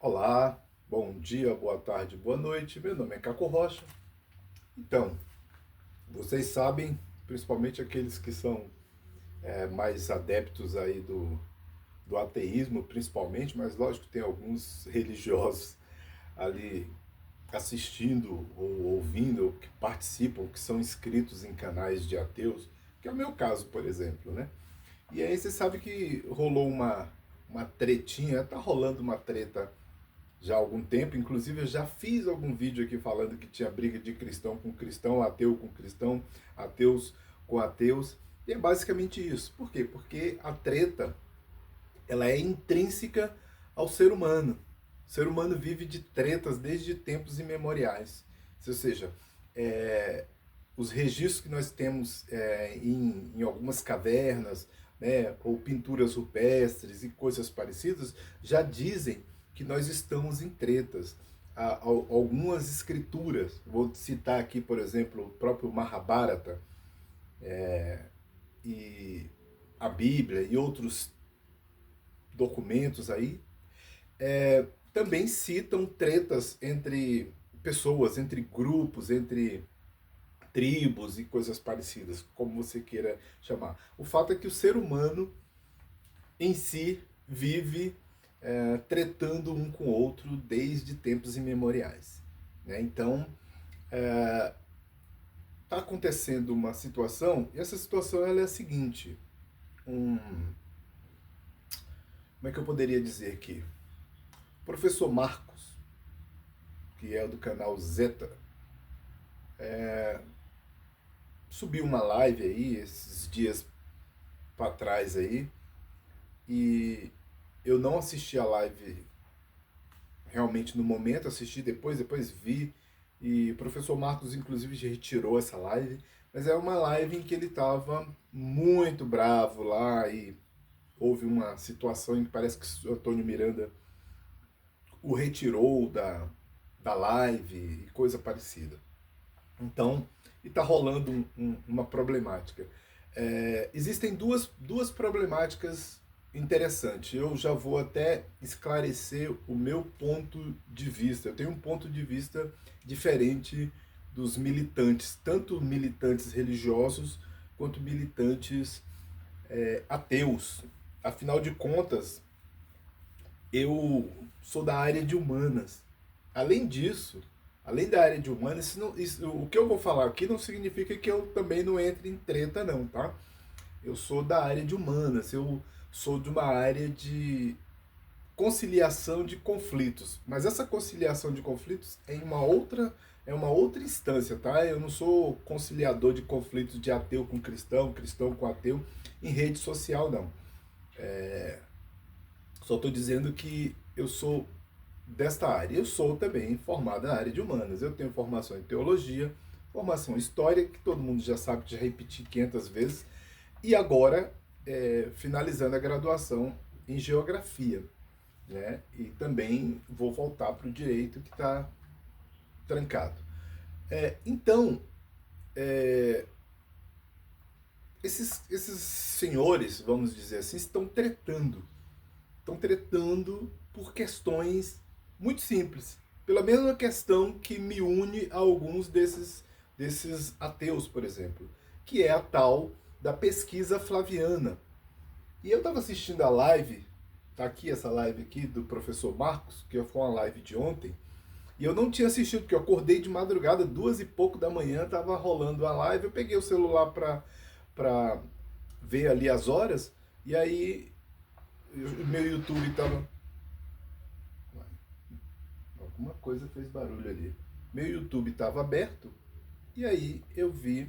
Olá, bom dia, boa tarde, boa noite. Meu nome é Caco Rocha. Então, vocês sabem, principalmente aqueles que são mais adeptos aí do ateísmo, principalmente, mas lógico tem alguns religiosos ali assistindo ou ouvindo, ou que participam, que são inscritos em canais de ateus, que é o meu caso, por exemplo, né? E aí você sabe que rolou uma tretinha, tá rolando uma treta já há algum tempo. Inclusive eu já fiz algum vídeo aqui falando que tinha briga de cristão com cristão, ateu com cristão, ateus com ateus. E é basicamente isso. Por quê? Porque a treta, ela é intrínseca ao ser humano. O ser humano vive de tretas desde tempos imemoriais. Ou seja, é, os registros que nós temos em algumas cavernas, né, ou pinturas rupestres e coisas parecidas, já dizem que nós estamos em tretas. Algumas escrituras, vou citar aqui, por exemplo, o próprio Mahabharata e a Bíblia e outros documentos aí, também citam tretas entre pessoas, entre grupos, entre tribos e coisas parecidas, como você queira chamar. O fato é que o ser humano em si vive tretando um com o outro desde tempos imemoriais. Né? Então, está acontecendo uma situação, e essa situação ela é a seguinte: como é que eu poderia dizer aqui? O professor Marcos, que é do canal Zeta, subiu uma live aí esses dias para trás aí, e eu não assisti a live realmente no momento, assisti depois vi, e o professor Marcos inclusive já retirou essa live, mas é uma live em que ele estava muito bravo lá, e houve uma situação em que parece que o Antônio Miranda o retirou da live e coisa parecida. Então, e está rolando uma problemática. Existem duas problemáticas interessantes. Eu já vou até esclarecer o meu ponto de vista. Eu tenho um ponto de vista diferente dos militantes, tanto militantes religiosos quanto militantes ateus. Afinal de contas, eu sou da área de humanas. Além disso, além da área de humanas, o que eu vou falar aqui não significa que eu também não entre em treta, não, tá? Eu sou da área de humanas, eu sou de uma área de conciliação de conflitos. Mas essa conciliação de conflitos é uma outra instância, tá? Eu não sou conciliador de conflitos de ateu com cristão, cristão com ateu em rede social, não. Só estou dizendo que eu sou desta área. Eu sou também formado na área de humanas. Eu tenho formação em teologia, formação em história, que todo mundo já sabe, que já repeti 500 vezes, e agora finalizando a graduação em geografia. Né? E também vou voltar para o direito, que está trancado. Então, esses senhores, vamos dizer assim, estão tretando. Estão tretando por questões muito simples. Pela mesma questão que me une a alguns desses ateus, por exemplo, que é a tal da pesquisa flaviana. E eu estava assistindo a live, tá aqui essa live aqui do professor Marcos, que foi uma live de ontem, e eu não tinha assistido, porque eu acordei de madrugada, 2 e pouco da manhã, estava rolando a live, eu peguei o celular para ver ali as horas, e aí o meu YouTube estava. Alguma coisa fez barulho ali. Meu YouTube estava aberto, e aí eu vi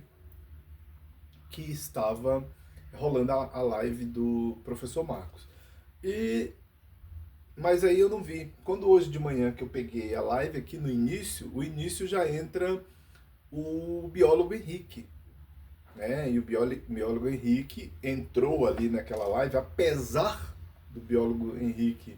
que estava rolando a live do professor Marcos. E mas aí eu não vi. Quando hoje de manhã que eu peguei a live aqui no início, o início já entra o biólogo Henrique, né? E o biólogo Henrique entrou ali naquela live, apesar do biólogo Henrique,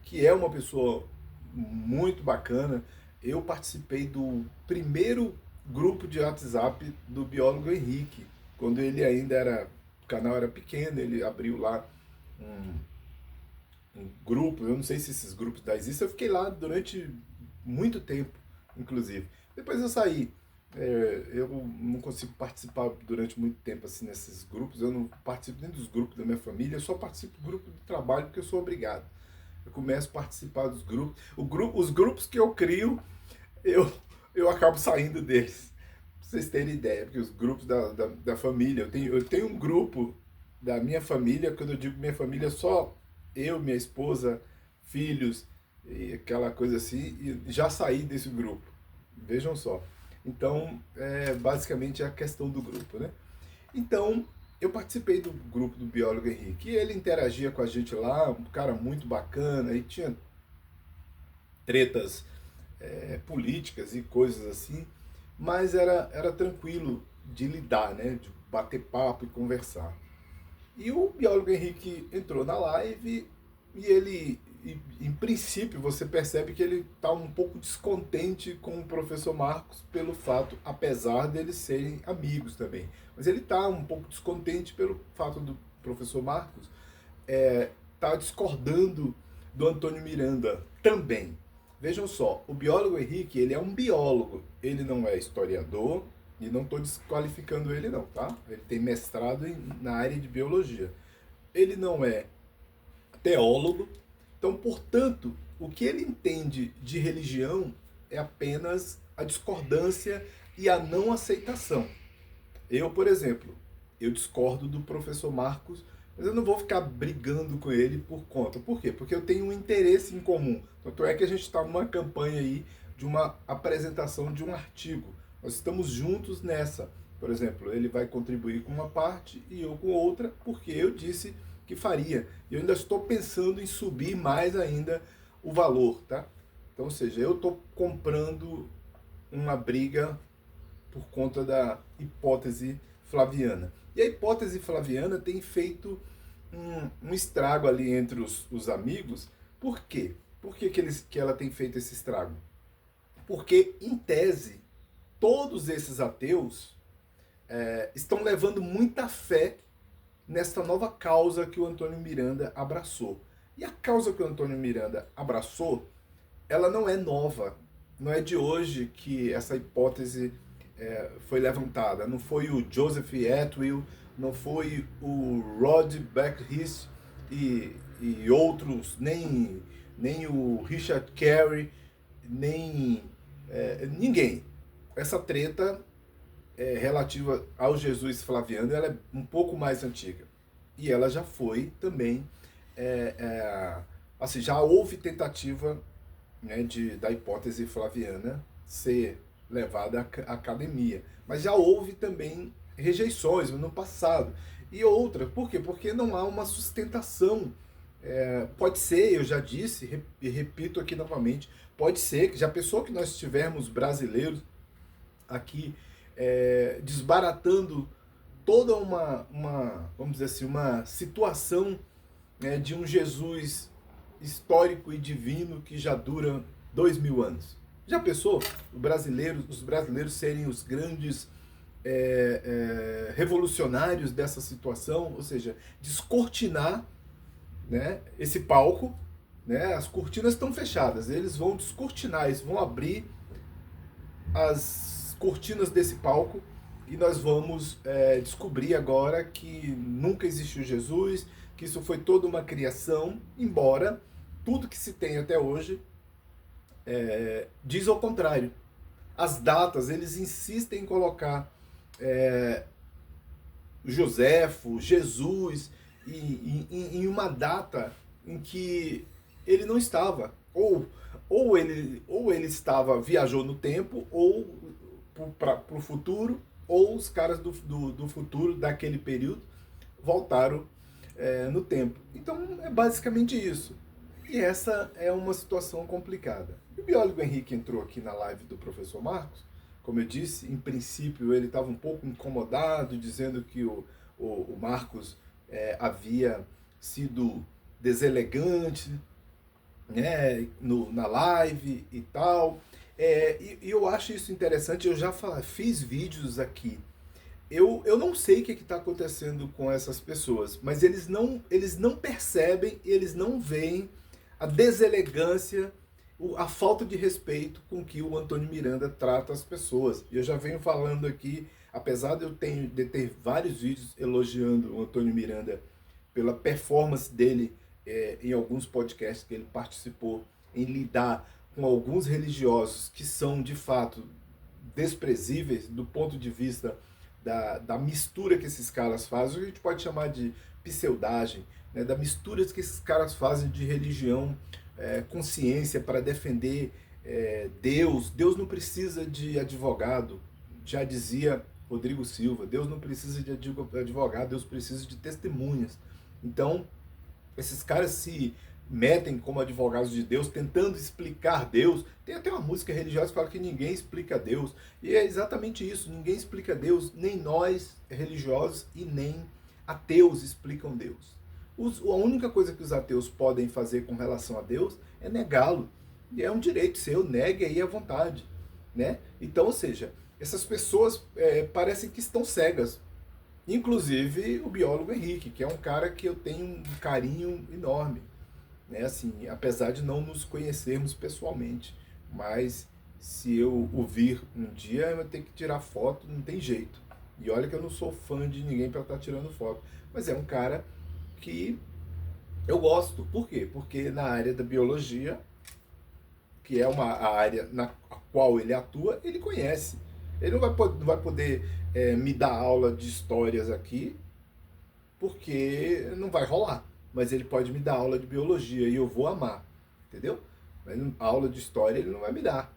que é uma pessoa muito bacana. Eu participei do primeiro grupo de WhatsApp do biólogo Henrique, quando ele ainda era, o canal era pequeno, ele abriu lá um, um grupo, eu não sei se esses grupos da existem, eu fiquei lá durante muito tempo, inclusive. Depois eu saí. Eu não consigo participar durante muito tempo assim nesses grupos, eu não participo nem dos grupos da minha família, eu só participo do grupo de trabalho porque eu sou obrigado. Eu começo a participar dos grupos. Os grupos que eu crio, eu, eu acabo saindo deles. Pra vocês terem ideia, porque os grupos da família, eu tenho um grupo da minha família, quando eu digo minha família, é só eu, minha esposa, filhos, e aquela coisa assim, e já saí desse grupo. Vejam só. Então, basicamente é a questão do grupo, né? Então, eu participei do grupo do biólogo Henrique, e ele interagia com a gente lá, um cara muito bacana, e tinha tretas políticas e coisas assim, mas era tranquilo de lidar, né? De bater papo e conversar. E o biólogo Henrique entrou na live e ele, em princípio, você percebe que ele está um pouco descontente com o professor Marcos pelo fato, apesar deles serem amigos também. Mas ele está um pouco descontente pelo fato do professor Marcos tá discordando do Antônio Miranda também. Vejam só, o biólogo Henrique, ele é um biólogo, ele não é historiador, e não estou desqualificando ele não, tá? Ele tem mestrado na área de biologia. Ele não é teólogo, então, portanto, o que ele entende de religião é apenas a discordância e a não aceitação. Eu, por exemplo, eu discordo do professor Marcos, mas eu não vou ficar brigando com ele por conta. Por quê? Porque eu tenho um interesse em comum. Tanto é que a gente está numa campanha aí de uma apresentação de um artigo. Nós estamos juntos nessa. Por exemplo, ele vai contribuir com uma parte e eu com outra, porque eu disse que faria. E eu ainda estou pensando em subir mais ainda o valor, tá? Então, ou seja, eu estou comprando uma briga por conta da hipótese flaviana. E a hipótese flaviana tem feito um estrago ali entre os amigos. Por quê? Por que, que ela tem feito esse estrago? Porque, em tese, todos esses ateus estão levando muita fé nesta nova causa que o Antônio Miranda abraçou. E a causa que o Antônio Miranda abraçou, ela não é nova. Não é de hoje que essa hipótese foi levantada. Não foi o Joseph Atwill, não foi o Rod Beckhist e outros, nem o Richard Carey, nem ninguém. Essa treta relativa ao Jesus Flaviano, ela é um pouco mais antiga. E ela já foi também, assim, já houve tentativa, né, da hipótese flaviana ser levada à academia. Mas já houve também rejeições no passado. E outra, por quê? Porque não há uma sustentação. Pode ser, eu já disse e repito aqui novamente, pode ser que já pensou que nós tivermos brasileiros aqui desbaratando toda vamos dizer assim, uma situação, né, de um Jesus histórico e divino que já dura 2000 anos. Já pensou os brasileiros serem os grandes revolucionários dessa situação, ou seja, descortinar, né, esse palco, né, as cortinas estão fechadas, eles vão descortinar, eles vão abrir as cortinas desse palco e nós vamos descobrir agora que nunca existiu Jesus, que isso foi toda uma criação, embora tudo que se tem até hoje diz ao contrário. As datas, eles insistem em colocar Joséfo, Jesus, em uma data em que ele não estava. Ou ele estava, viajou no tempo, ou para o futuro, ou os caras do futuro, daquele período, voltaram no tempo. Então é basicamente isso. E essa é uma situação complicada. E o biólogo Henrique entrou aqui na live do professor Marcos. Como eu disse, em princípio ele estava um pouco incomodado, dizendo que o Marcos havia sido deselegante, né, na live e tal. E eu acho isso interessante, eu já fiz vídeos aqui eu não sei o que está acontecendo com essas pessoas, mas eles não percebem, eles não veem a deselegância, a falta de respeito com que o Antônio Miranda trata as pessoas. E eu já venho falando aqui, apesar de ter vários vídeos elogiando o Antônio Miranda pela performance dele em alguns podcasts que ele participou, em lidar com alguns religiosos que são, de fato, desprezíveis do ponto de vista da mistura que esses caras fazem, o que a gente pode chamar de pseudagem, né, da mistura que esses caras fazem de religião, consciência para defender Deus. Deus não precisa de advogado, já dizia Rodrigo Silva, Deus não precisa de advogado, Deus precisa de testemunhas. Então, esses caras se metem como advogados de Deus, tentando explicar Deus. Tem até uma música religiosa que fala que ninguém explica Deus. E é exatamente isso, ninguém explica Deus, nem nós religiosos e nem ateus explicam Deus. A única coisa que os ateus podem fazer com relação a Deus é negá-lo. E é um direito seu, negue aí à vontade. Né? Então, ou seja, essas pessoas parecem que estão cegas. Inclusive o biólogo Henrique, que é um cara que eu tenho um carinho enorme, né? Assim, apesar de não nos conhecermos pessoalmente, mas se eu o vir um dia, eu vou ter que tirar foto, não tem jeito. E olha que eu não sou fã de ninguém para estar tirando foto, mas é um cara que eu gosto. Por quê? Porque na área da biologia, que é a área na qual ele atua, ele conhece. Ele não vai poder me dar aula de histórias aqui, porque não vai rolar. Mas ele pode me dar aula de biologia e eu vou amar, entendeu? Mas a aula de história ele não vai me dar.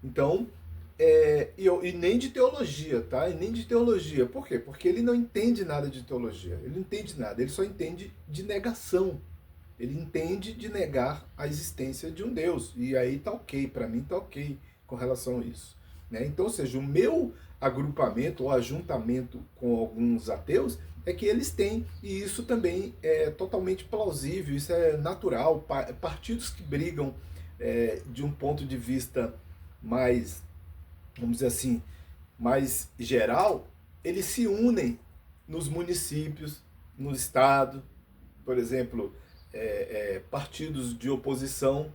Então, e nem de teologia, tá? E nem de teologia. Por quê? Porque ele não entende nada de teologia. Ele não entende nada, ele só entende de negação. Ele entende de negar a existência de um Deus. E aí tá ok, para mim tá ok com relação a isso. Né? Então, ou seja, o meu agrupamento ou ajuntamento com alguns ateus é que eles têm, e isso também é totalmente plausível, isso é natural. Partidos que brigam de um ponto de vista mais, vamos dizer assim, mais geral, eles se unem nos municípios, no estado. Por exemplo, partidos de oposição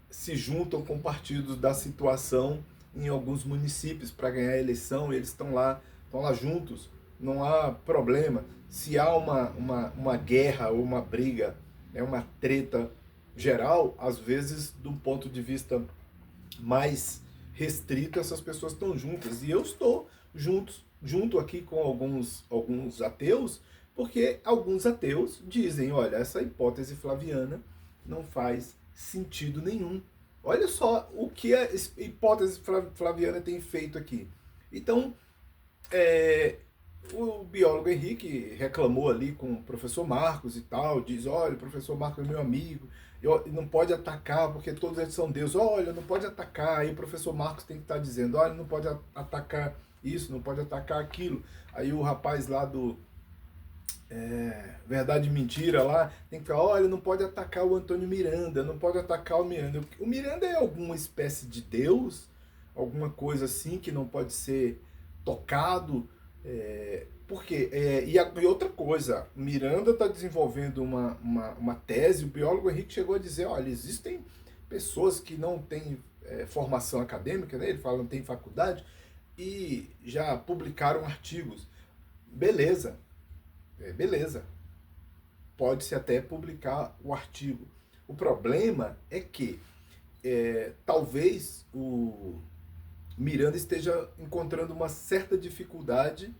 se juntam com partidos da situação em alguns municípios para ganhar a eleição, e eles estão lá juntos, não há problema. Se há uma guerra ou uma briga, uma treta geral, às vezes, de um ponto de vista mais restrito, essas pessoas estão juntas. E eu estou junto aqui com alguns ateus, porque alguns ateus dizem, olha, essa hipótese flaviana não faz sentido nenhum. Olha só o que a hipótese flaviana tem feito aqui. Então, o biólogo Henrique reclamou ali com o professor Marcos e tal, diz, olha, o professor Marcos é meu amigo, não pode atacar porque todos eles são Deus. Olha, não pode atacar. Aí o professor Marcos tem que estar dizendo, olha, não pode atacar isso, não pode atacar aquilo. Aí o rapaz lá do Verdade e Mentira lá, tem que falar, olha, não pode atacar o Antônio Miranda, não pode atacar o Miranda. O Miranda é alguma espécie de Deus, alguma coisa assim que não pode ser tocado. Por quê? E outra coisa, Miranda está desenvolvendo uma tese, o biólogo Henrique chegou a dizer, olha, existem pessoas que não têm formação acadêmica, né? Ele fala não tem faculdade, e já publicaram artigos. Beleza. Beleza, pode-se até publicar o artigo. O problema é que talvez o Miranda esteja encontrando uma certa dificuldade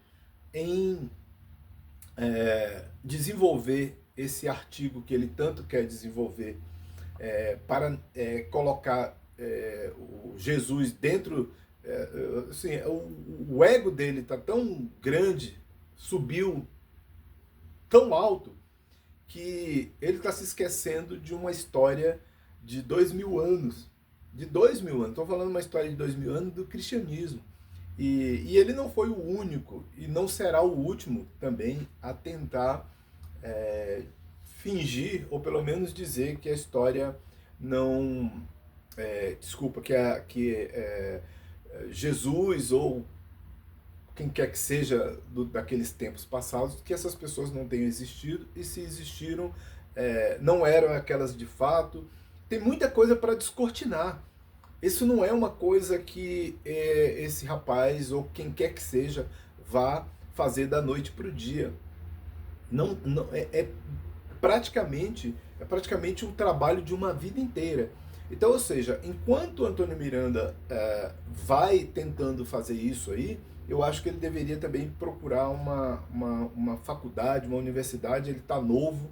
em desenvolver esse artigo que ele tanto quer desenvolver, para colocar o Jesus dentro. Assim, o ego dele está tão grande, subiu tão alto, que ele está se esquecendo de uma história de 2000 anos. De 2000 anos. Estou falando uma história de 2000 anos do cristianismo. E ele não foi o único, e não será o último também, a tentar fingir, ou pelo menos dizer que a história não... desculpa, que Jesus ou quem quer que seja daqueles tempos passados, que essas pessoas não tenham existido, e se existiram, não eram aquelas de fato. Tem muita coisa para descortinar. Isso não é uma coisa que esse rapaz, ou quem quer que seja, vá fazer da noite para o dia. Não, não praticamente um trabalho de uma vida inteira. Então, ou seja, enquanto o Antônio Miranda vai tentando fazer isso aí, eu acho que ele deveria também procurar uma faculdade, uma universidade. Ele está novo,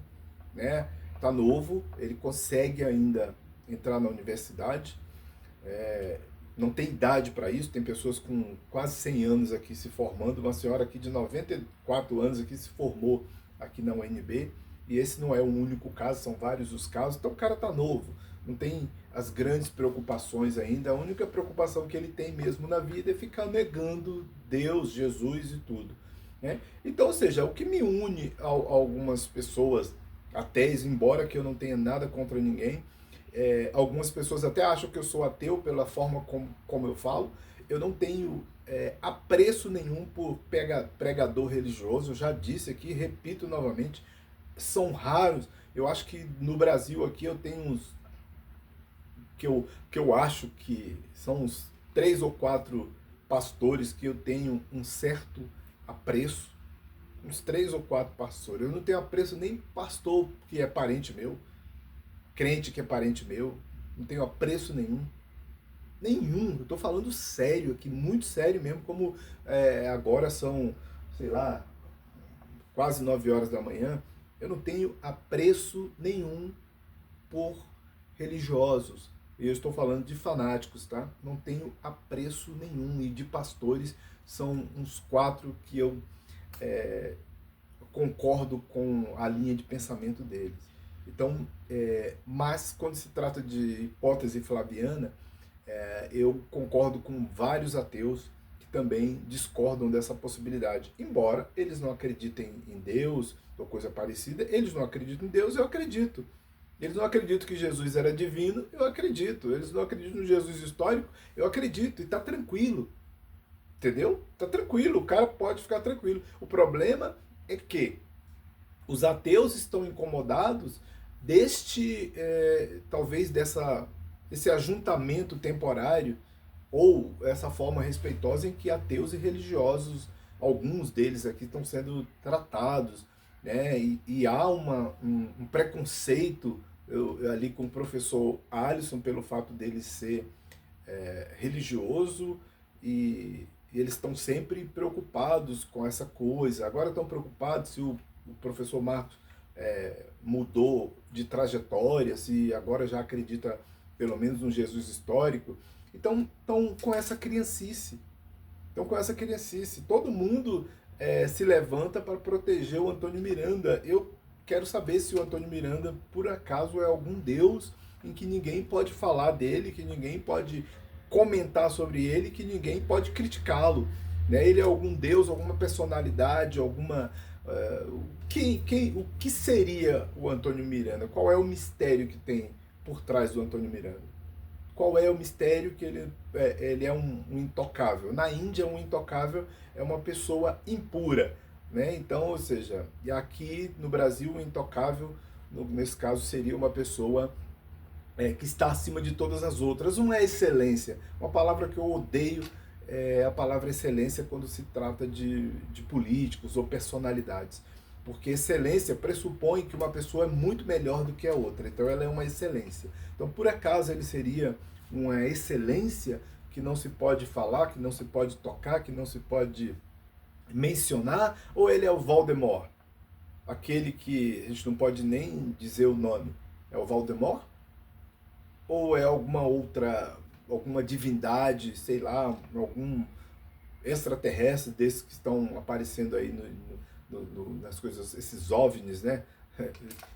né? Está novo, ele consegue ainda entrar na universidade. Não tem idade para isso, tem pessoas com quase 100 anos aqui se formando, uma senhora aqui de 94 anos aqui se formou aqui na UNB, e esse não é o único caso, são vários os casos. Então o cara tá novo, não tem as grandes preocupações ainda, a única preocupação que ele tem mesmo na vida é ficar negando Deus, Jesus e tudo, né? Então, ou seja, o que me une a algumas pessoas ateis, embora que eu não tenha nada contra ninguém, algumas pessoas até acham que eu sou ateu pela forma como eu falo. Eu não tenho apreço nenhum por pregador religioso. Eu já disse aqui, repito novamente, são raros. Eu acho que no Brasil aqui eu tenho uns que eu acho que são uns 3 ou 4 pastores que eu tenho um certo apreço. Uns 3 ou 4 pastores. Eu não tenho apreço nem pastor que é parente meu, crente que é parente meu, não tenho apreço nenhum. Nenhum, eu tô falando sério aqui, muito sério mesmo, como agora são, sei lá, quase 9 horas da manhã, eu não tenho apreço nenhum por religiosos. Eu estou falando de fanáticos, tá? Não tenho apreço nenhum. E de pastores, são uns 4 que eu concordo com a linha de pensamento deles. Então, mas quando se trata de hipótese flaviana, eu concordo com vários ateus que também discordam dessa possibilidade. Embora eles não acreditem em Deus ou coisa parecida, eles não acreditam em Deus, eu acredito. Eles não acreditam que Jesus era divino, eu acredito. Eles não acreditam no Jesus histórico, eu acredito. E tá tranquilo. Entendeu? Tá tranquilo, o cara pode ficar tranquilo. O problema é que os ateus estão incomodados talvez desse ajuntamento temporário, ou essa forma respeitosa em que ateus e religiosos, alguns deles aqui, estão sendo tratados, né? E há um preconceito ali com o professor Alisson pelo fato dele ser religioso, e eles estão sempre preocupados com essa coisa. Agora estão preocupados se o professor Marcos mudou de trajetória, se agora já acredita pelo menos no Jesus histórico. Então estão com essa criancice. Todo mundo se levanta para proteger o Antônio Miranda. Eu quero saber se o Antônio Miranda, por acaso, é algum deus em que ninguém pode falar dele, que ninguém pode comentar sobre ele, que ninguém pode criticá-lo, né? Ele é algum deus, alguma personalidade, alguma... o que seria o Antônio Miranda? Qual é o mistério que tem por trás do Antônio Miranda? Qual é o mistério que ele é um intocável? Na Índia, um intocável é uma pessoa impura, né? Então, ou seja, e aqui no Brasil, o intocável, nesse caso, seria uma pessoa que está acima de todas as outras. Uma excelência. Uma palavra que eu odeio é a palavra excelência quando se trata de políticos ou personalidades. Porque excelência pressupõe que uma pessoa é muito melhor do que a outra. Então ela é uma excelência. Então, por acaso, ele seria uma excelência que não se pode falar, que não se pode tocar, que não se pode mencionar? Ou ele é o Voldemort? Aquele que a gente não pode nem dizer o nome. É o Voldemort? Ou é alguma divindade, sei lá, algum extraterrestre desses que estão aparecendo aí nas coisas, esses OVNIs, né?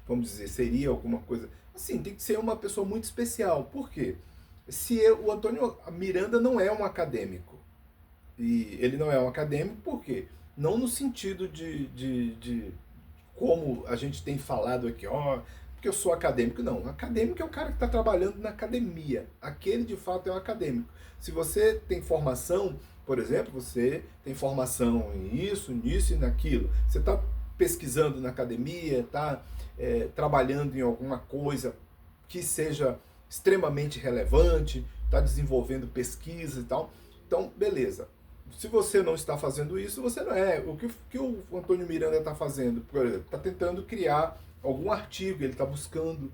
Vamos dizer, seria alguma coisa... Assim, tem que ser uma pessoa muito especial. Por quê? O Antônio Miranda não é um acadêmico. E ele não é um acadêmico por quê? Não no sentido de como a gente tem falado aqui, porque eu sou acadêmico. Não, acadêmico é o cara que está trabalhando na academia. Aquele, de fato, é um acadêmico. Se você tem formação, por exemplo, você tem formação em isso, nisso e naquilo. Você está pesquisando na academia, está trabalhando em alguma coisa que seja extremamente relevante, está desenvolvendo pesquisa e tal. Então, beleza. Se você não está fazendo isso, você não é. O que o Antônio Miranda está fazendo? Por exemplo, está tentando criar algum artigo, ele está buscando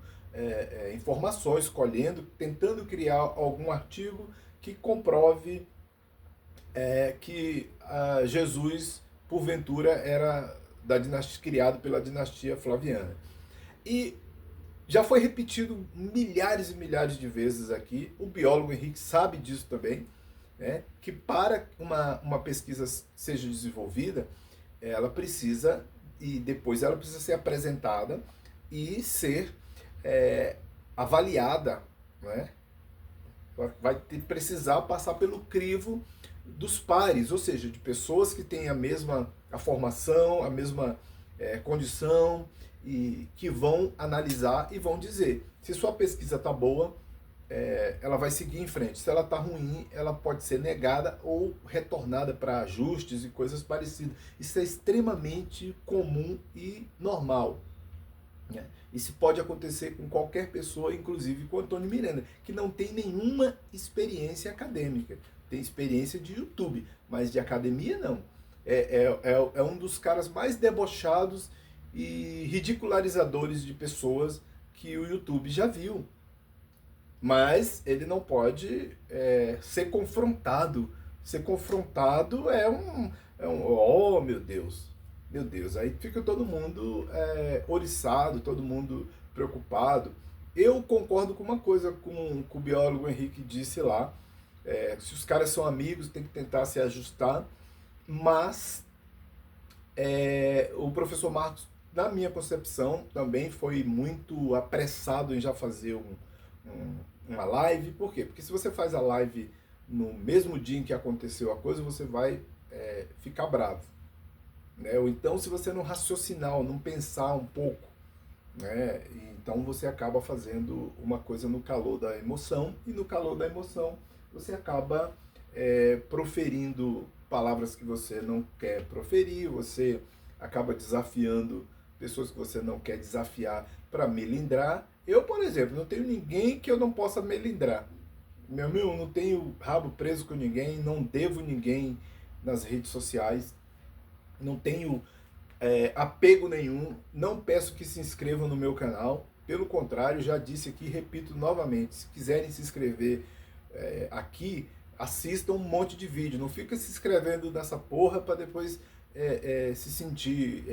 informações, colhendo, tentando criar algum artigo que comprove que Jesus, porventura, era da dinastia, criado pela dinastia Flaviana. E já foi repetido milhares e milhares de vezes aqui, o biólogo Henrique sabe disso também, né, que para uma pesquisa seja desenvolvida, ela precisa, e depois ela precisa ser apresentada e ser avaliada, né? Vai precisar passar pelo crivo dos pares, ou seja, de pessoas que têm a formação, a mesma condição, e que vão analisar e vão dizer se sua pesquisa está boa, ela vai seguir em frente. Se ela está ruim, ela pode ser negada ou retornada para ajustes e coisas parecidas. Isso é extremamente comum e normal. Isso pode acontecer com qualquer pessoa, inclusive com o Antônio Miranda, que não tem nenhuma experiência acadêmica. Tem experiência de YouTube, mas de academia não. É um dos caras mais debochados e ridicularizadores de pessoas que o YouTube já viu. Mas ele não pode ser confrontado. Ser confrontado oh meu Deus, meu Deus, aí fica todo mundo oriçado, todo mundo preocupado. Eu concordo com uma coisa com o biólogo Henrique disse lá, se os caras são amigos, tem que tentar se ajustar, mas o professor Marcos, na minha concepção, também foi muito apressado em já fazer uma live. Por quê? Porque se você faz a live no mesmo dia em que aconteceu a coisa, você vai ficar bravo. Né? Ou então, se você não raciocinar, ou não pensar um pouco, né? Então você acaba fazendo uma coisa no calor da emoção, e no calor da emoção você acaba proferindo palavras que você não quer proferir, você acaba desafiando pessoas que você não quer desafiar para melindrar. Eu, por exemplo, não tenho ninguém que eu não possa melindrar. Eu não tenho rabo preso com ninguém, não devo ninguém nas redes sociais, não tenho apego nenhum, não peço que se inscrevam no meu canal, pelo contrário, já disse aqui, repito novamente, se quiserem se inscrever aqui, assistam um monte de vídeo, não fica se inscrevendo nessa porra para depois se sentir...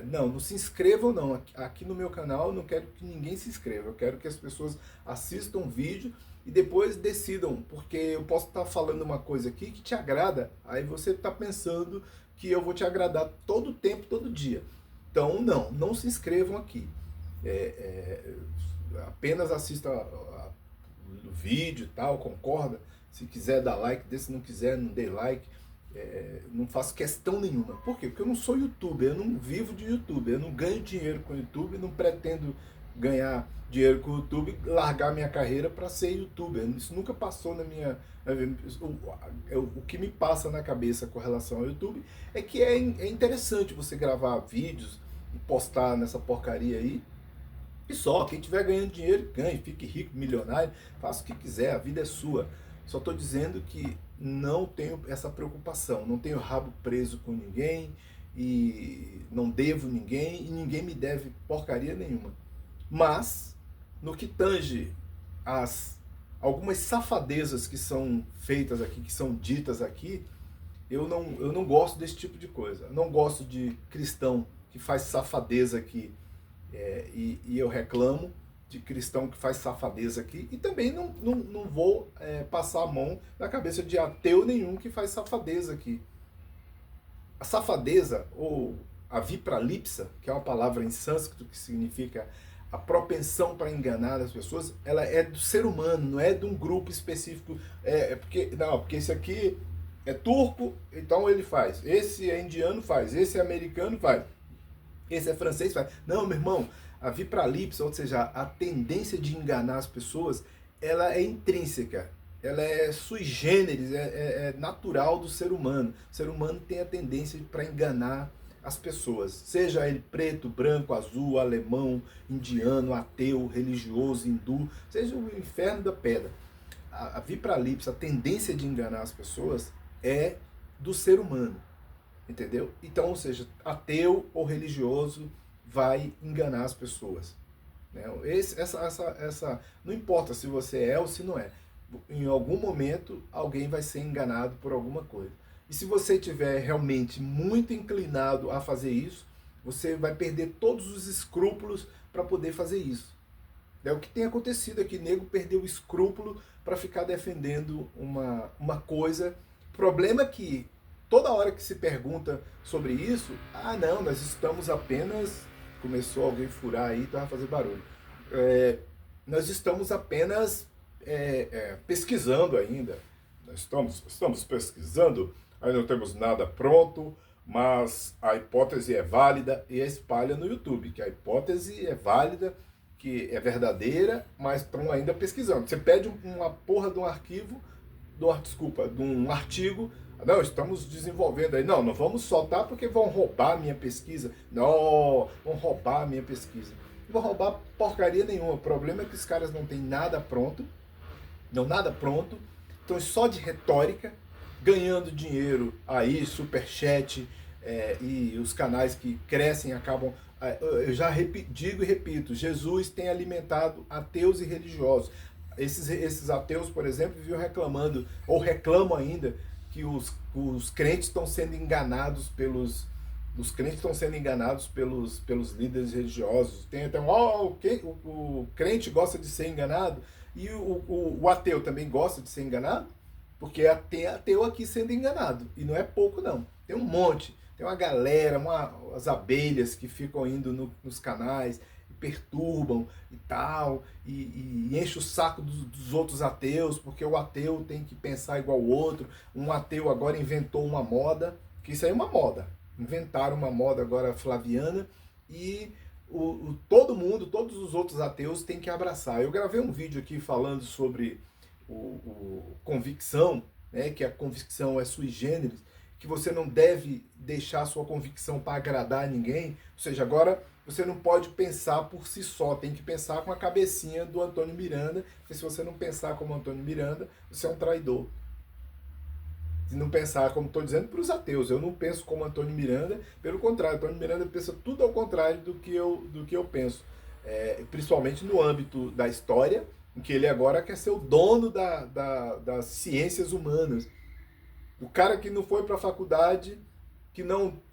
não se inscrevam não, aqui no meu canal eu não quero que ninguém se inscreva, eu quero que as pessoas assistam o vídeo e depois decidam, porque eu posso estar falando uma coisa aqui que te agrada, aí você está pensando que eu vou te agradar todo o tempo, todo dia. Então, não se inscrevam aqui. Apenas assista o vídeo e tal, concorda? Se quiser dar like, se não quiser, não dê like. Não faço questão nenhuma. Por quê? Porque eu não sou youtuber, eu não vivo de YouTube, eu não ganho dinheiro com o YouTube, não pretendo ganhar dinheiro com o YouTube, largar minha carreira para ser youtuber. Isso nunca passou na minha... O que me passa na cabeça com relação ao YouTube é que é interessante você gravar vídeos e postar nessa porcaria aí, e só, quem estiver ganhando dinheiro, ganhe, fique rico, milionário, faça o que quiser, a vida é sua. Só estou dizendo que não tenho essa preocupação, não tenho rabo preso com ninguém, e não devo ninguém, e ninguém me deve porcaria nenhuma. Mas, no que tange algumas safadezas que são feitas aqui, que são ditas aqui, eu não gosto desse tipo de coisa. Eu não gosto de cristão que faz safadeza aqui, e eu reclamo de cristão que faz safadeza aqui, e também não vou passar a mão na cabeça de ateu nenhum que faz safadeza aqui. A safadeza, ou a vipralipsa, que é uma palavra em sânscrito que significa a propensão para enganar as pessoas, ela é do ser humano, não é de um grupo específico. Porque esse aqui é turco, então ele faz. Esse é indiano, faz. Esse é americano, faz. Esse é francês, faz. Não, meu irmão, a vipralipsa, ou seja, a tendência de enganar as pessoas, ela é intrínseca. ela é sui generis, é natural do ser humano. O ser humano tem a tendência para enganar as pessoas, seja ele preto, branco, azul, alemão, indiano, ateu, religioso, hindu, seja o inferno da pedra. A vipralipse, a tendência de enganar as pessoas é do ser humano, entendeu? Então, ou seja, ateu ou religioso vai enganar as pessoas. Né? Não importa se você é ou se não é. Em algum momento, alguém vai ser enganado por alguma coisa. E se você estiver realmente muito inclinado a fazer isso, você vai perder todos os escrúpulos para poder fazer isso. É o que tem acontecido aqui. Nego perdeu o escrúpulo para ficar defendendo uma coisa. O problema é que toda hora que se pergunta sobre isso, não, nós estamos apenas... Começou alguém a furar aí, então vai fazer barulho. Nós estamos apenas pesquisando ainda. Nós estamos pesquisando, aí não temos nada pronto, mas a hipótese é válida e espalha no YouTube, que a hipótese é válida, que é verdadeira, mas estão ainda pesquisando. Você pede uma porra de um arquivo, de um artigo, não, estamos desenvolvendo aí. Não vamos soltar porque vão roubar a minha pesquisa. Não, vão roubar a minha pesquisa. Não vão roubar porcaria nenhuma. O problema é que os caras não têm nada pronto, estão só de retórica, ganhando dinheiro aí, superchat, e os canais que crescem acabam... Eu já digo e repito, Jesus tem alimentado ateus e religiosos. Esses ateus, por exemplo, viviam reclamando, ou reclamam ainda, que os crentes estão sendo enganados pelos líderes religiosos. Tem até o crente gosta de ser enganado e o ateu também gosta de ser enganado, porque tem ateu aqui sendo enganado, e não é pouco não, tem um monte, tem uma galera, as abelhas que ficam indo nos canais, perturbam e tal, e enche o saco dos outros ateus, porque o ateu tem que pensar igual o outro. Um ateu agora inventou uma moda, que isso aí é uma moda, inventaram uma moda agora flaviana, e todo mundo, todos os outros ateus têm que abraçar. Eu gravei um vídeo aqui falando sobre convicção, né, que a convicção é sui generis, que você não deve deixar a sua convicção para agradar ninguém, ou seja, agora você não pode pensar por si só, tem que pensar com a cabecinha do Antônio Miranda, porque se você não pensar como Antônio Miranda, você é um traidor. Se não pensar, como estou dizendo para os ateus, eu não penso como Antônio Miranda, pelo contrário, Antônio Miranda pensa tudo ao contrário do que eu penso, principalmente no âmbito da história, em que ele agora quer ser o dono das ciências humanas. O cara que não foi para a faculdade, que não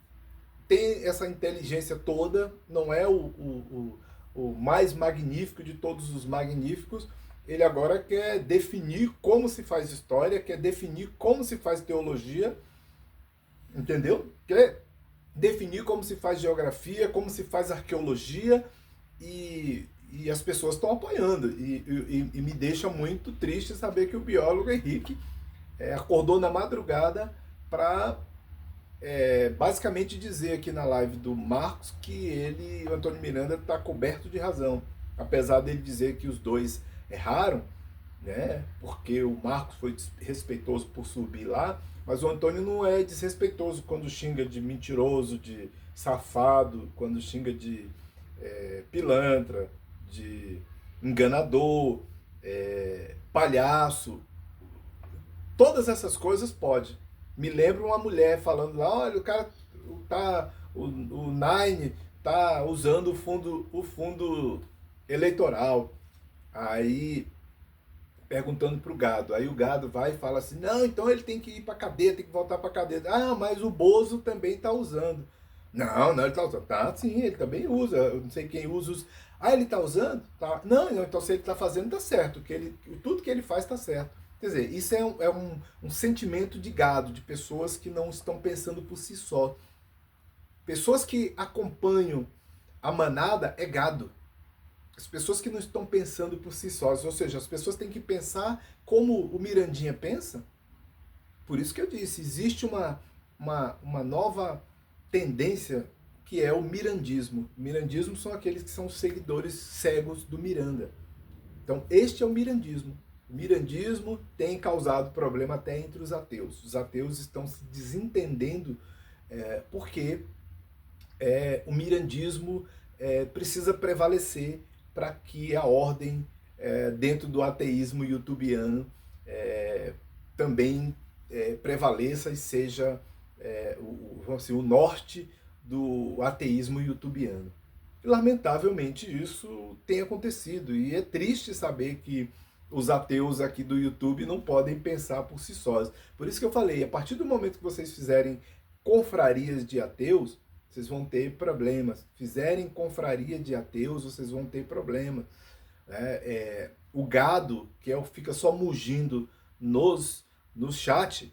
tem essa inteligência toda, não é o mais magnífico de todos os magníficos, ele agora quer definir como se faz história, quer definir como se faz teologia, entendeu? Quer definir como se faz geografia, como se faz arqueologia, e as pessoas estão apoiando, e me deixa muito triste saber que o biólogo Henrique acordou na madrugada para basicamente dizer aqui na live do Marcos que o Antônio Miranda, está coberto de razão. Apesar dele dizer que os dois erraram, né, porque o Marcos foi desrespeitoso por subir lá, mas o Antônio não é desrespeitoso quando xinga de mentiroso, de safado, quando xinga de pilantra, de enganador, palhaço. Todas essas coisas pode. Me lembro uma mulher falando lá, olha, o cara o Nine tá usando o fundo eleitoral. Aí perguntando pro gado. Aí o gado vai e fala assim, não, então ele tem que ir pra cadeia, tem que voltar pra cadeia. Ah, mas o Bozo também tá usando. Não, ele tá usando. Tá, sim, ele também usa. Eu não sei quem usa os... ele tá usando? Tá. Não, então se ele tá fazendo, tá certo. Tudo que ele faz tá certo. Quer dizer, isso é um sentimento de gado, de pessoas que não estão pensando por si só. Pessoas que acompanham a manada é gado. As pessoas que não estão pensando por si sós, ou seja, as pessoas têm que pensar como o Mirandinha pensa. Por isso que eu disse, existe uma nova tendência que é o mirandismo. O mirandismo são aqueles que são seguidores cegos do Miranda. Então, este é o mirandismo. O mirandismo tem causado problema até entre os ateus. Os ateus estão se desentendendo porque o mirandismo precisa prevalecer para que a ordem dentro do ateísmo youtubiano também prevaleça e seja vamos dizer, o norte do ateísmo youtubiano. E, lamentavelmente isso tem acontecido e é triste saber que os ateus aqui do YouTube não podem pensar por si sós. Por isso que eu falei, a partir do momento que vocês fizerem confrarias de ateus, vocês vão ter problemas. Fizerem confraria de ateus, vocês vão ter problemas. O gado, que fica só mugindo no chat,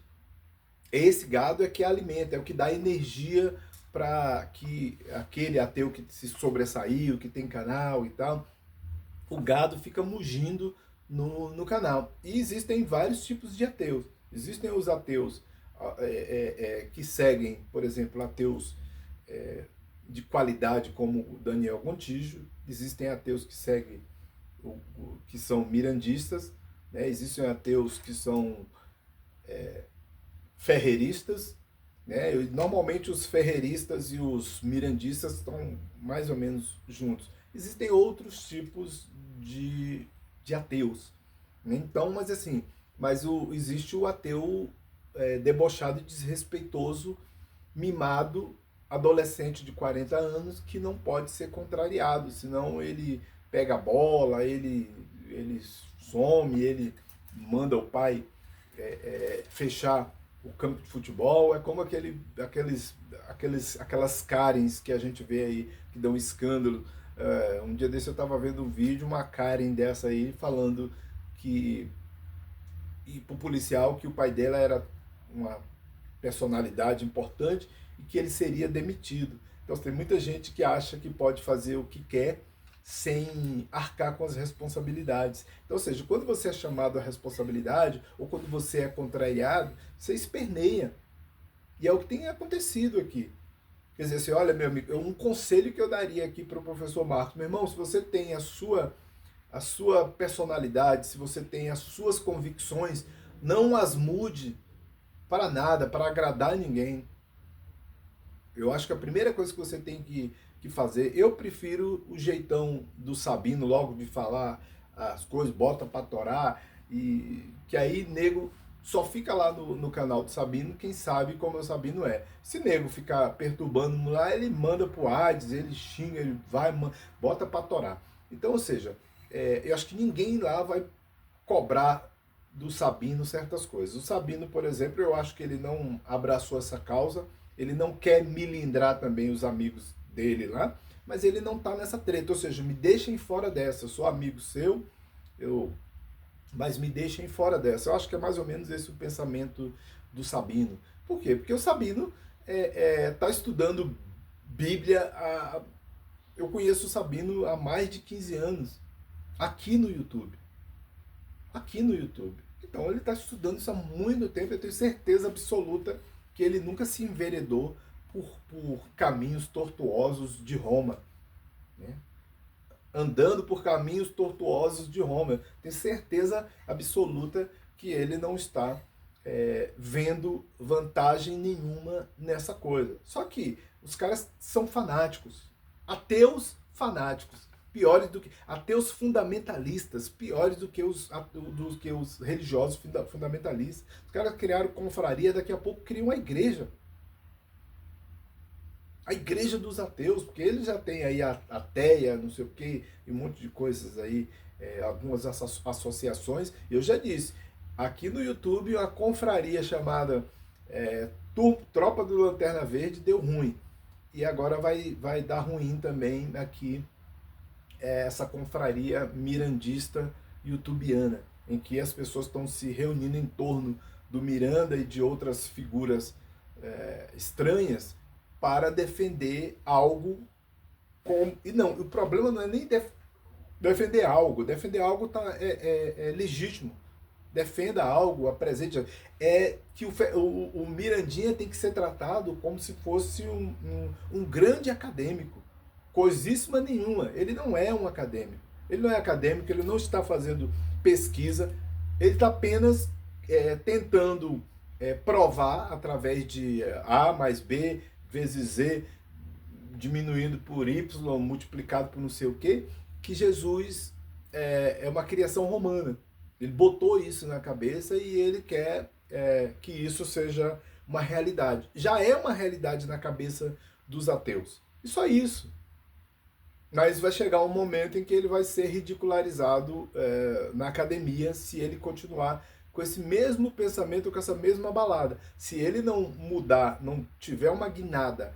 esse gado é que alimenta, é o que dá energia para que aquele ateu que se sobressaiu, que tem canal e tal, o gado fica mugindo no canal. E existem vários tipos de ateus. Existem os ateus que seguem, por exemplo, ateus de qualidade como o Daniel Gontijo. Existem ateus que seguem, que são mirandistas, né? Existem ateus que são ferreristas, né? Normalmente os ferreristas e os mirandistas estão mais ou menos juntos. Existem outros tipos de ateus, né? Então, mas assim, existe o ateu debochado e desrespeitoso, mimado, adolescente de 40 anos que não pode ser contrariado, senão ele pega a bola, ele some, ele manda o pai fechar o campo de futebol. É como aquelas Karens que a gente vê aí, que dão escândalo. Um dia desse eu estava vendo um vídeo, uma Karen dessa aí, falando que pro policial que o pai dela era uma personalidade importante e que ele seria demitido. Então tem muita gente que acha que pode fazer o que quer sem arcar com as responsabilidades. Então, ou seja, quando você é chamado à responsabilidade ou quando você é contrariado, você esperneia. E é o que tem acontecido aqui. Quer dizer, assim, olha, meu amigo, um conselho que eu daria aqui para o professor Marcos, meu irmão, se você tem a sua personalidade, se você tem as suas convicções, não as mude para nada, para agradar ninguém. Eu acho que a primeira coisa que você tem que fazer, eu prefiro o jeitão do Sabino, logo de falar as coisas, bota pra torar, e que aí nego só fica lá no canal do Sabino quem sabe como o Sabino é. Se nego ficar perturbando lá, ele manda pro Hades, ele xinga, ele vai, bota pra torar. Então, ou seja, eu acho que ninguém lá vai cobrar do Sabino certas coisas. O Sabino, por exemplo, eu acho que ele não abraçou essa causa, ele não quer milindrar também os amigos dele lá, mas ele não tá nessa treta, ou seja, me deixem fora dessa, eu sou amigo seu, mas me deixem fora dessa. Eu acho que é mais ou menos esse o pensamento do Sabino. Por quê? Porque o Sabino tá estudando Bíblia, eu conheço o Sabino há mais de 15 anos, aqui no YouTube. Então ele está estudando isso há muito tempo, eu tenho certeza absoluta que ele nunca se enveredou por caminhos tortuosos de Roma, né? Andando por caminhos tortuosos de Roma. Tenho certeza absoluta que ele não está vendo vantagem nenhuma nessa coisa. Só que os caras são fanáticos, ateus fanáticos, piores do que ateus fundamentalistas, piores do que os religiosos fundamentalistas. Os caras criaram confraria, daqui a pouco criam uma igreja. A igreja dos ateus, porque eles já têm aí a ateia, não sei o que, e um monte de coisas aí, algumas associações. Eu já disse, aqui no YouTube, a confraria chamada Tropa do Lanterna Verde deu ruim. E agora vai dar ruim também aqui essa confraria mirandista youtubiana, em que as pessoas estão se reunindo em torno do Miranda e de outras figuras estranhas para defender algo e não, o problema não é nem defender algo é legítimo. Defenda algo, apresente. É que o Mirandinha tem que ser tratado como se fosse um grande acadêmico. Coisíssima nenhuma. Ele não é um acadêmico. Ele não é acadêmico, ele não está fazendo pesquisa. Ele está apenas tentando provar através de A mais B vezes Z, diminuindo por Y, multiplicado por não sei o quê, que Jesus é uma criação romana. Ele botou isso na cabeça e ele quer que isso seja uma realidade. Já é uma realidade na cabeça dos ateus. E só isso. Mas vai chegar um momento em que ele vai ser ridicularizado na academia se ele continuar com esse mesmo pensamento, com essa mesma balada. Se ele não mudar, não tiver uma guinada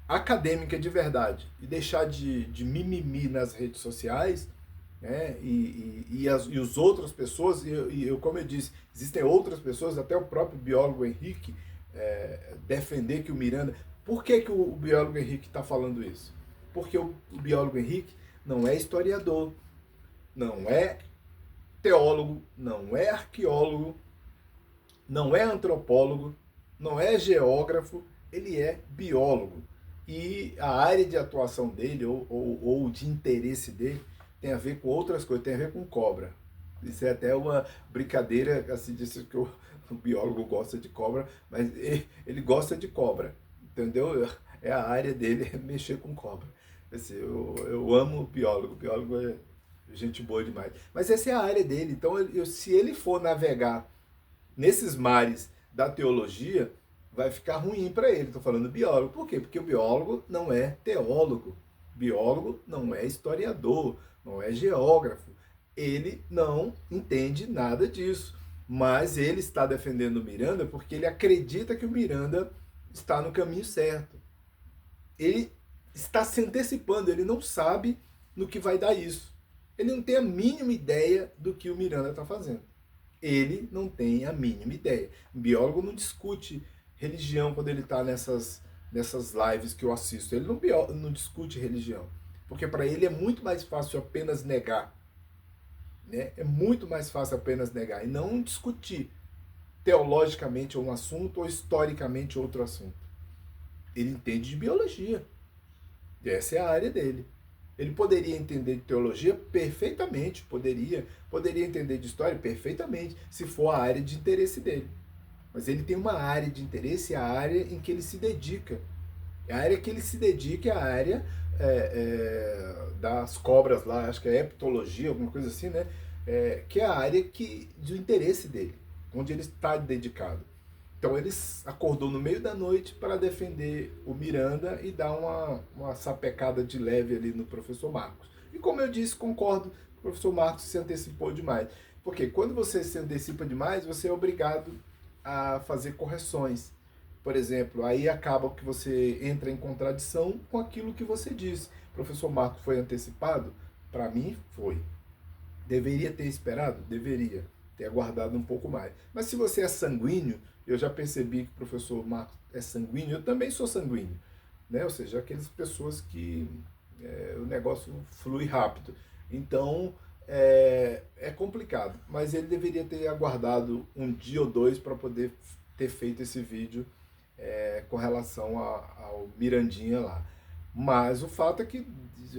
acadêmica de verdade e deixar de mimimi nas redes sociais, né, e as outras pessoas, como eu disse, existem outras pessoas, até o próprio biólogo Henrique, defender que o Miranda... Por que o biólogo Henrique está falando isso? Porque o biólogo Henrique não é historiador, não é teólogo, não é arqueólogo, não é antropólogo, não é geógrafo, ele é biólogo. E a área de atuação dele, ou de interesse dele, tem a ver com outras coisas, tem a ver com cobra. Isso é até uma brincadeira, assim, disso que o biólogo gosta de cobra, mas ele gosta de cobra, entendeu? É a área dele, é mexer com cobra. Assim, eu amo o biólogo é gente boa demais. Mas essa é a área dele, então se ele for navegar nesses mares da teologia, vai ficar ruim para ele. Estou falando biólogo. Por quê? Porque o biólogo não é teólogo. Biólogo não é historiador, não é geógrafo. Ele não entende nada disso. Mas ele está defendendo o Miranda porque ele acredita que o Miranda está no caminho certo. Ele está se antecipando, ele não sabe no que vai dar isso. Ele não tem a mínima ideia do que o Miranda está fazendo. Ele não tem a mínima ideia. O biólogo não discute religião quando ele está nessas lives que eu assisto. Ele não discute religião. Porque para ele é muito mais fácil apenas negar. Né? É muito mais fácil apenas negar e não discutir teologicamente um assunto ou historicamente outro assunto. Ele entende de biologia. E essa é a área dele. Ele poderia entender de teologia perfeitamente, poderia entender de história perfeitamente, se for a área de interesse dele. Mas ele tem uma área de interesse, a área em que ele se dedica. A área que ele se dedica é a área das cobras lá, acho que é heptologia, alguma coisa assim, né? Que é a área do interesse dele, onde ele está dedicado. Então ele acordou no meio da noite para defender o Miranda e dar uma sapecada de leve ali no professor Marcos. E como eu disse, concordo que o professor Marcos se antecipou demais. Porque quando você se antecipa demais, você é obrigado a fazer correções. Por exemplo, aí acaba que você entra em contradição com aquilo que você disse. O professor Marcos foi antecipado? Para mim, foi. Deveria ter esperado? Deveria ter aguardado um pouco mais. Mas se você é sanguíneo, eu já percebi que o professor Marcos é sanguíneo, eu também sou sanguíneo. Né? Ou seja, aquelas pessoas que o negócio flui rápido. Então, é complicado. Mas ele deveria ter aguardado um dia ou dois para poder ter feito esse vídeo com relação ao Mirandinha lá. Mas o fato é que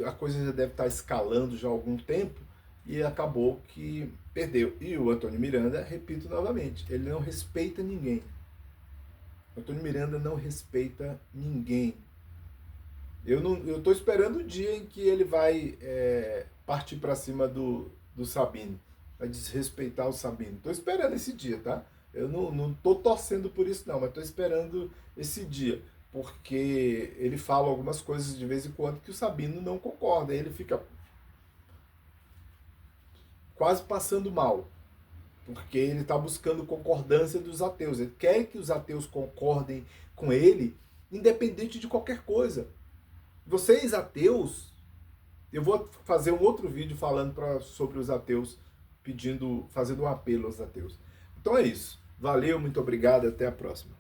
a coisa já deve estar escalando já há algum tempo e acabou que perdeu. E o Antônio Miranda, repito novamente, ele não respeita ninguém. O Antônio Miranda não respeita ninguém. Eu estou esperando o dia em que ele vai partir para cima do Sabino, vai desrespeitar o Sabino. Estou esperando esse dia, tá? Eu não estou torcendo por isso não, mas estou esperando esse dia, porque ele fala algumas coisas de vez em quando que o Sabino não concorda, aí ele fica quase passando mal, porque ele está buscando concordância dos ateus. Ele quer que os ateus concordem com ele, independente de qualquer coisa. Vocês ateus, eu vou fazer um outro vídeo falando sobre os ateus, fazendo um apelo aos ateus. Então é isso. Valeu, muito obrigado, até a próxima.